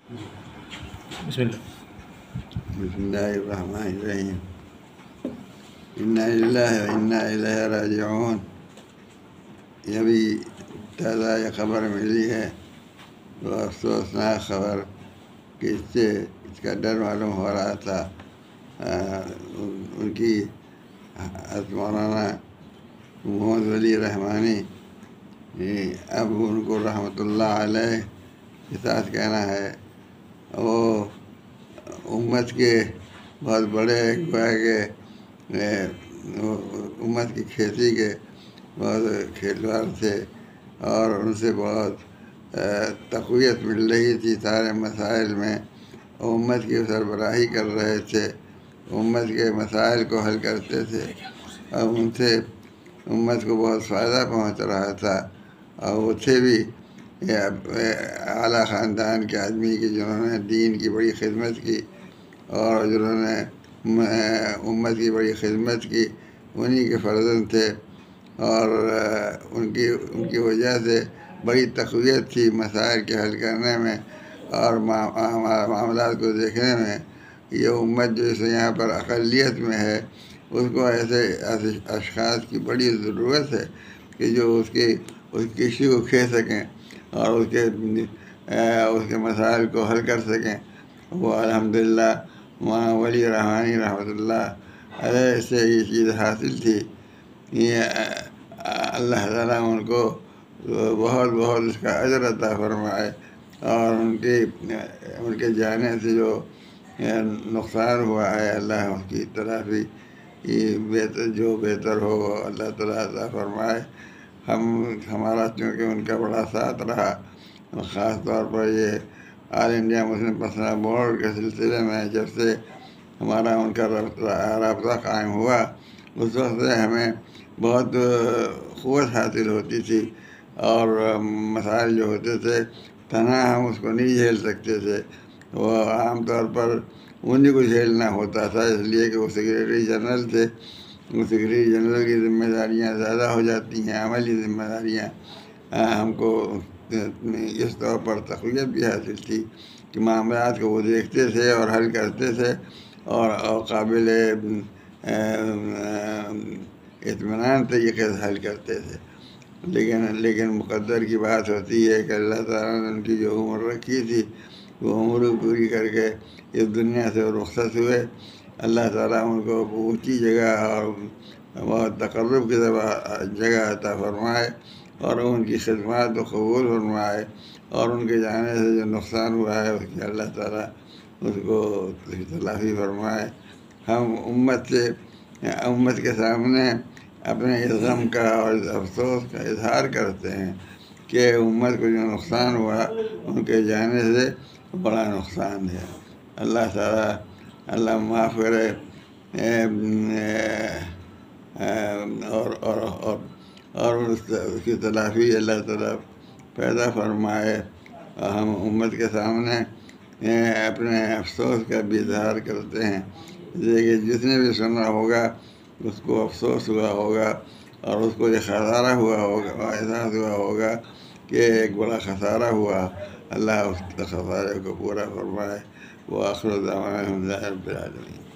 بسم اللہ۔ بسم اللہ الرحمن الرحیم۔ انا للہ و انا الیہ راجعون۔ یہ بھی تازہ یہ خبر ملی ہے، وہ افسوسناک خبر کہ اس سے اس کا ڈر معلوم ہو رہا تھا۔ ان کی حضرت مولانا محمد ولی رحمانی، اب ان کو رحمۃ اللہ علیہ کے ساتھ کہنا ہے، وہ امت کے بہت بڑے گویا کہ امت کی کھیتی کے بہت کھیلوار تھے، اور ان سے بہت تقویت مل رہی تھی سارے مسائل میں۔ امت کی سربراہی کر رہے تھے، امت کے مسائل کو حل کرتے تھے، اور ان سے امت کو بہت فائدہ پہنچ رہا تھا۔ اور وہ تھے بھی اعلیٰ خاندان کے آدمی کی جنہوں نے دین کی بڑی خدمت کی، اور جنہوں نے امت کی بڑی خدمت کی، انہی کے فرزند تھے، اور ان کی وجہ سے بڑی تقویت تھی مسائل کے حل کرنے میں اور معاملات کو دیکھنے میں۔ یہ امت جو اس یہاں پر اقلیت میں ہے، اس کو ایسے اشخاص کی بڑی ضرورت ہے کہ جو اس کسی کو کھینچ سکیں اور اس کے مسائل کو حل کر سکیں۔ وہ الحمدللہ مولانا ولی رحمانی رحمۃ اللہ علیہ سے یہ چیز حاصل تھی۔ یہ اللہ تعالیٰ ان کو بہت بہت اس کا اجر عطا فرمائے، اور ان کے جانے سے جو نقصان ہوا ہے، اللہ اس کی تلافی جو بہتر ہو وہ اللہ تعالیٰ عطا فرمائے۔ ہمارا چونکہ ان کا بڑا ساتھ رہا، خاص طور پر یہ آل انڈیا مسلم پرسنل بورڈ کے سلسلے میں جب سے ہمارا ان کا رابطہ قائم ہوا، اس وقت سے ہمیں بہت قوت حاصل ہوتی تھی، اور مسائل جو ہوتے تھے تنہا ہم اس کو نہیں جھیل سکتے تھے، وہ عام طور پر انہیں کو جھیلنا ہوتا تھا، اس لیے کہ وہ سیکریٹری جنرل تھے۔ وہ سیکریٹری جنرل کی ذمہ داریاں زیادہ ہو جاتی ہیں، عملی ذمہ داریاں۔ ہم کو اس طور پر تقویت بھی حاصل تھی کہ معاملات کو وہ دیکھتے تھے اور حل کرتے تھے، اور قابل اطمینان طریقے سے حل کرتے تھے۔ لیکن مقدر کی بات ہوتی ہے کہ اللہ تعالیٰ نے ان کی جو عمر رکھی تھی، وہ عمر پوری کر کے اس دنیا سے رخصت ہوئے۔ اللہ تعالیٰ ان کو اونچی جگہ اور بہت تقرب کی جگہ عطا فرمائے، اور ان کی خدمات کو قبول فرمائے، اور ان کے جانے سے جو نقصان ہوا ہے اس کی اللہ تعالیٰ اس کو تلافی فرمائے۔ ہم امت کے سامنے اپنے اس غم کا اور اس افسوس کا اظہار کرتے ہیں کہ امت کو جو نقصان ہوا ان کے جانے سے بڑا نقصان ہے۔ اللہ تعالیٰ معاف کرے، اور اس کی تلافی اللہ تعالیٰ پیدا فرمائے۔ ہم امت کے سامنے اپنے افسوس کا بھی اظہار کرتے ہیں، کہ جس نے بھی سنا ہوگا اس کو افسوس ہوا ہوگا، اور اس کو یہ خسارہ ہوا ہوگا، احساس ہوا ہوگا کہ ایک بڑا خسارہ ہوا۔ اللہ اس خسارے کو پورا فرمائے۔ وآخر دعوانا الحمد للہ رب العالمین۔